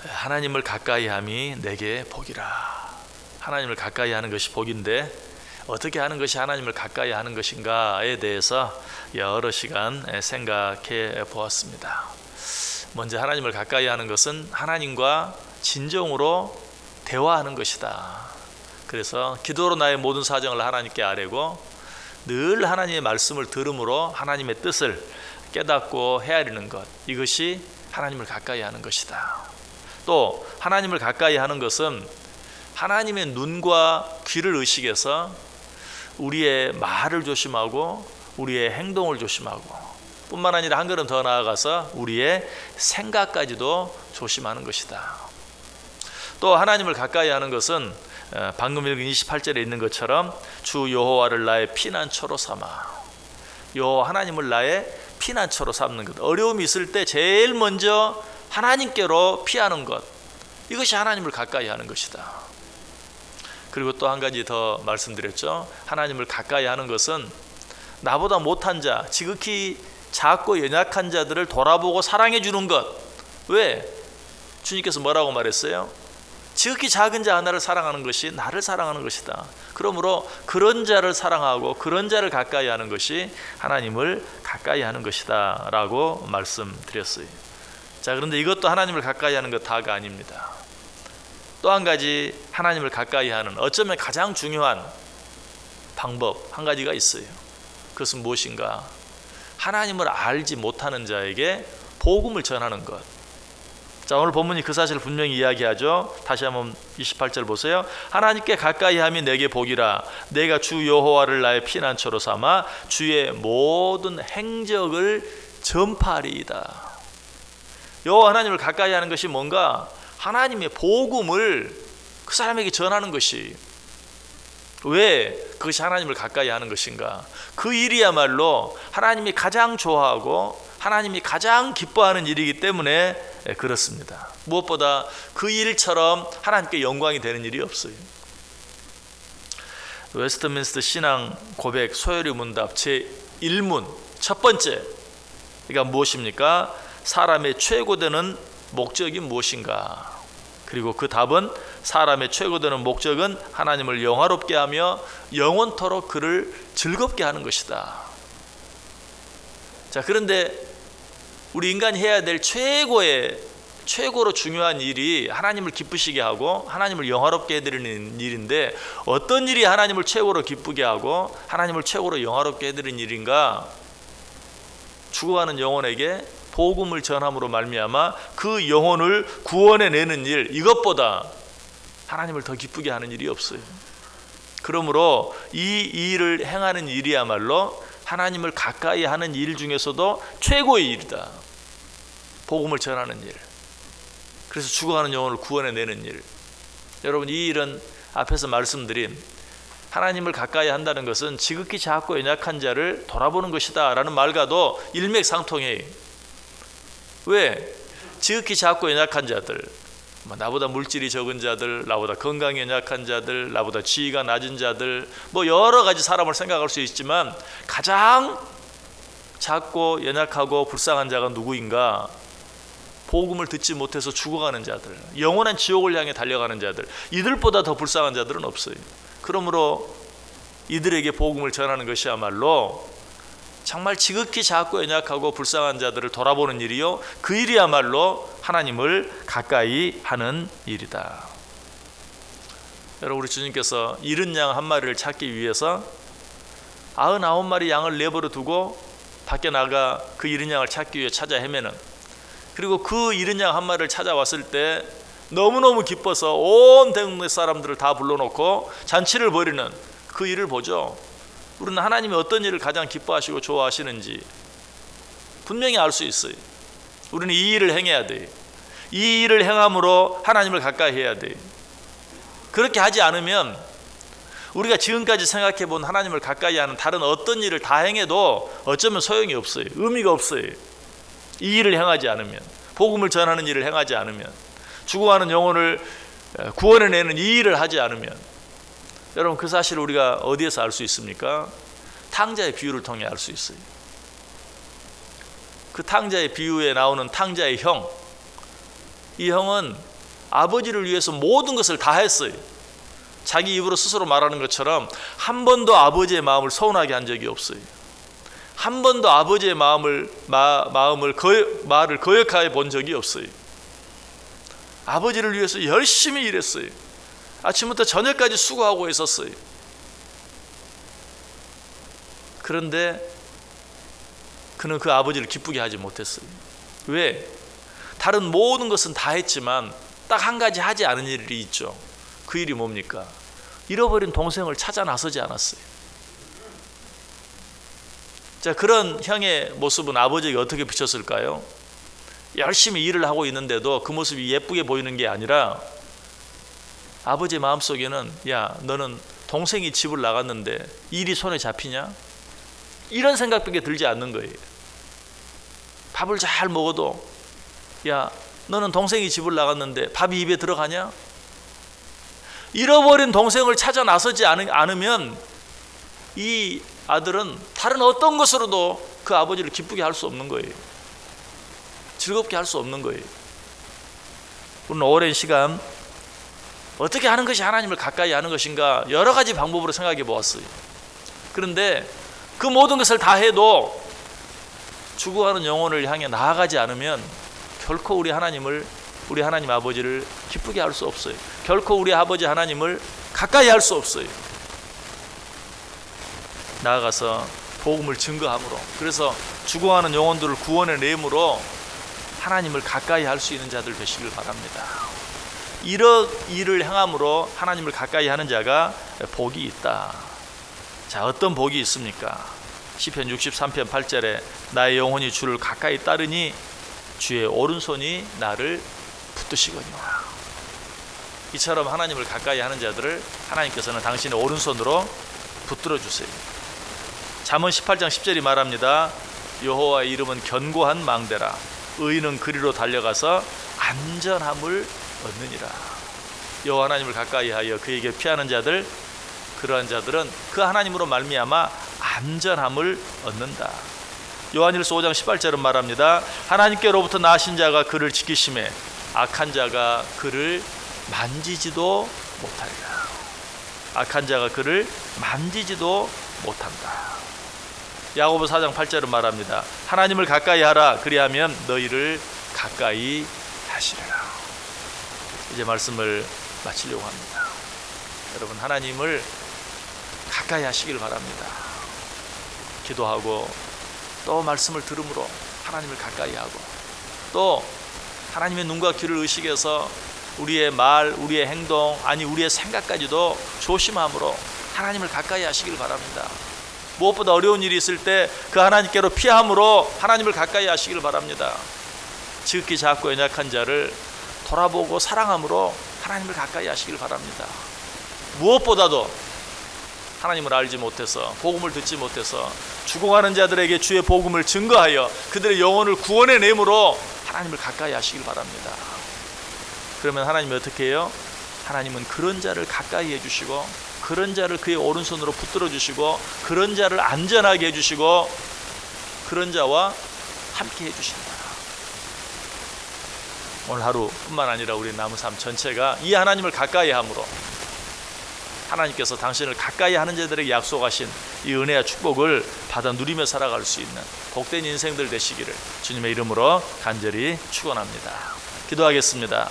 하나님을 가까이 함이 내게 복이라. 하나님을 가까이 하는 것이 복인데 어떻게 하는 것이 하나님을 가까이 하는 것인가에 대해서 여러 시간 생각해 보았습니다. 먼저 하나님을 가까이 하는 것은 하나님과 진정으로 대화하는 것이다. 그래서 기도로 나의 모든 사정을 하나님께 아뢰고 늘 하나님의 말씀을 들음으로 하나님의 뜻을 깨닫고 헤아리는 것, 이것이 하나님을 가까이 하는 것이다. 또 하나님을 가까이 하는 것은 하나님의 눈과 귀를 의식해서 우리의 말을 조심하고 우리의 행동을 조심하고 뿐만 아니라 한 걸음 더 나아가서 우리의 생각까지도 조심하는 것이다. 또 하나님을 가까이 하는 것은 방금 읽은 28절에 있는 것처럼 주 여호와를 나의 피난처로 삼아, 여호와 하나님을 나의 피난처로 삼는 것, 어려움이 있을 때 제일 먼저 하나님께로 피하는 것, 이것이 하나님을 가까이 하는 것이다. 그리고 또 한 가지 더 말씀드렸죠. 하나님을 가까이 하는 것은 나보다 못한 자, 지극히 작고 연약한 자들을 돌아보고 사랑해 주는 것. 왜? 주님께서 뭐라고 말했어요? 지극히 작은 자 하나를 사랑하는 것이 나를 사랑하는 것이다. 그러므로 그런 자를 사랑하고 그런 자를 가까이 하는 것이 하나님을 가까이 하는 것이다 라고 말씀드렸어요. 자, 그런데 이것도 하나님을 가까이 하는 것 다가 아닙니다. 또 한 가지 하나님을 가까이 하는 어쩌면 가장 중요한 방법 한 가지가 있어요. 그것은 무엇인가? 하나님을 알지 못하는 자에게 복음을 전하는 것. 자, 오늘 본문이 그 사실을 분명히 이야기하죠. 다시 한번 28절 보세요. 하나님께 가까이 함이 내게 복이라. 내가 주 여호와를 나의 피난처로 삼아 주의 모든 행적을 전파하리이다. 여호와 하나님을 가까이 하는 것이 뭔가? 하나님의 복음을 그 사람에게 전하는 것이. 왜 그것이 하나님을 가까이 하는 것인가? 그 일이야말로 하나님이 가장 좋아하고 하나님이 가장 기뻐하는 일이기 때문에 그렇습니다. 무엇보다 그 일처럼 하나님께 영광이 되는 일이 없어요. 웨스트민스터 신앙 고백 소요리 문답 제1문 첫 번째, 그러니까 무엇입니까? 사람의 최고되는 목적이 무엇인가? 그리고 그 답은 사람의 최고되는 목적은 하나님을 영화롭게 하며 영원토록 그를 즐겁게 하는 것이다. 자, 그런데 우리 인간이 해야 될 최고로 중요한 일이 하나님을 기쁘시게 하고 하나님을 영화롭게 해드리는 일인데, 어떤 일이 하나님을 최고로 기쁘게 하고 하나님을 최고로 영화롭게 해드리는 일인가? 죽어가는 영혼에게 복음을 전함으로 말미암아 그 영혼을 구원해내는 일, 이것보다 하나님을 더 기쁘게 하는 일이 없어요. 그러므로 이 일을 행하는 일이야말로 하나님을 가까이 하는 일 중에서도 최고의 일이다. 복음을 전하는 일, 그래서 죽어가는 영혼을 구원해내는 일. 여러분, 이 일은 앞에서 말씀드린 하나님을 가까이 한다는 것은 지극히 작고 연약한 자를 돌아보는 것이다 라는 말과도 일맥상통해요. 왜? 지극히 작고 연약한 자들, 나보다 물질이 적은 자들, 나보다 건강이 연약한 자들, 나보다 지위가 낮은 자들, 여러 가지 사람을 생각할 수 있지만 가장 작고 연약하고 불쌍한 자가 누구인가? 복음을 듣지 못해서 죽어가는 자들, 영원한 지옥을 향해 달려가는 자들, 이들보다 더 불쌍한 자들은 없어요. 그러므로 이들에게 복음을 전하는 것이야말로 정말 지극히 작고 연약하고 불쌍한 자들을 돌아보는 일이요, 그 일이야말로 하나님을 가까이 하는 일이다. 여러분, 우리 주님께서 잃은 양 한 마리를 찾기 위해서 99마리 양을 내버려 두고 밖에 나가 그 잃은 양을 찾기 위해 찾아 헤매는, 그리고 그 잃은 양 한 마리를 찾아왔을 때 너무너무 기뻐서 온 동네 사람들을 다 불러놓고 잔치를 벌이는 그 일을 보죠. 우리는 하나님이 어떤 일을 가장 기뻐하시고 좋아하시는지 분명히 알 수 있어요. 우리는 이 일을 행해야 돼요. 이 일을 행함으로 하나님을 가까이 해야 돼요. 그렇게 하지 않으면 우리가 지금까지 생각해 본 하나님을 가까이 하는 다른 어떤 일을 다 행해도 어쩌면 소용이 없어요. 의미가 없어요. 이 일을 행하지 않으면, 복음을 전하는 일을 행하지 않으면, 죽어가는 영혼을 구원해내는 이 일을 하지 않으면. 여러분, 그 사실을 우리가 어디에서 알 수 있습니까? 탕자의 비유를 통해 알 수 있어요. 그 탕자의 비유에 나오는 탕자의 형, 이 형은 아버지를 위해서 모든 것을 다 했어요. 자기 입으로 스스로 말하는 것처럼 한 번도 아버지의 마음을 서운하게 한 적이 없어요. 한 번도 아버지의 말을 거역하여 본 적이 없어요. 아버지를 위해서 열심히 일했어요. 아침부터 저녁까지 수고하고 있었어요. 그런데 그는 그 아버지를 기쁘게 하지 못했어요. 왜? 다른 모든 것은 다 했지만 딱 한 가지 하지 않은 일이 있죠. 그 일이 뭡니까? 잃어버린 동생을 찾아 나서지 않았어요. 자, 그런 형의 모습은 아버지에게 어떻게 비쳤을까요? 열심히 일을 하고 있는데도 그 모습이 예쁘게 보이는 게 아니라 아버지의 마음속에는 야, 너는 동생이 집을 나갔는데 일이 손에 잡히냐? 이런 생각밖에 들지 않는 거예요. 밥을 잘 먹어도 야, 너는 동생이 집을 나갔는데 밥이 입에 들어가냐? 잃어버린 동생을 찾아 나서지 않으면 이 아들은 다른 어떤 것으로도 그 아버지를 기쁘게 할 수 없는 거예요. 즐겁게 할 수 없는 거예요. 우리는 오랜 시간 어떻게 하는 것이 하나님을 가까이 하는 것인가 여러 가지 방법으로 생각해 보았어요. 그런데 그 모든 것을 다 해도 죽어가는 영혼을 향해 나아가지 않으면 결코 우리 하나님 아버지를 기쁘게 할 수 없어요. 결코 우리 아버지 하나님을 가까이 할 수 없어요. 나아가서 복음을 증거함으로, 그래서 죽어가는 영혼들을 구원해 내므로 하나님을 가까이 할 수 있는 자들 되시길 바랍니다. 이런 일을 행함으로 하나님을 가까이 하는 자가 복이 있다. 자, 어떤 복이 있습니까? 시편 63편 8절에 나의 영혼이 주를 가까이 따르니 주의 오른손이 나를 붙드시거니와. 이처럼 하나님을 가까이 하는 자들을 하나님께서는 당신의 오른손으로 붙들어 주세요. 잠언 18장 10절이 말합니다. 여호와의 이름은 견고한 망대라. 의인은 그리로 달려가서 안전함을 얻느니라. 여호와 하나님을 가까이 하여 그에게 피하는 자들, 그러한 자들은 그 하나님으로 말미암아 안전함을 얻는다. 요한일서 5장 18절은 말합니다. 하나님께로부터 나신 자가 그를 지키심에 악한 자가 그를 만지지도 못하리라. 악한 자가 그를 만지지도 못한다. 야고보 4장 8절은 말합니다. 하나님을 가까이 하라. 그리하면 너희를 가까이 하시리라. 이제 말씀을 마치려고 합니다. 여러분, 하나님을 가까이 하시길 바랍니다. 기도하고 또 말씀을 들음으로 하나님을 가까이 하고, 또 하나님의 눈과 귀를 의식해서 우리의 말, 우리의 행동, 아니 우리의 생각까지도 조심함으로 하나님을 가까이 하시길 바랍니다. 무엇보다 어려운 일이 있을 때 그 하나님께로 피함으로 하나님을 가까이 하시길 바랍니다. 지극히 작고 연약한 자를 돌아보고 사랑함으로 하나님을 가까이 하시길 바랍니다. 무엇보다도 하나님을 알지 못해서, 복음을 듣지 못해서 죽어가는 자들에게 주의 복음을 증거하여 그들의 영혼을 구원해 내므로 하나님을 가까이 하시길 바랍니다. 그러면 하나님이 어떻게 해요? 하나님은 그런 자를 가까이 해주시고, 그런 자를 그의 오른손으로 붙들어 주시고, 그런 자를 안전하게 해주시고, 그런 자와 함께 해주신다. 오늘 하루뿐만 아니라 우리 남은 삶 전체가 이 하나님을 가까이 함으로 하나님께서 당신을 가까이 하는 자들에게 약속하신 이 은혜와 축복을 받아 누리며 살아갈 수 있는 복된 인생들 되시기를 주님의 이름으로 간절히 축원합니다. 기도하겠습니다.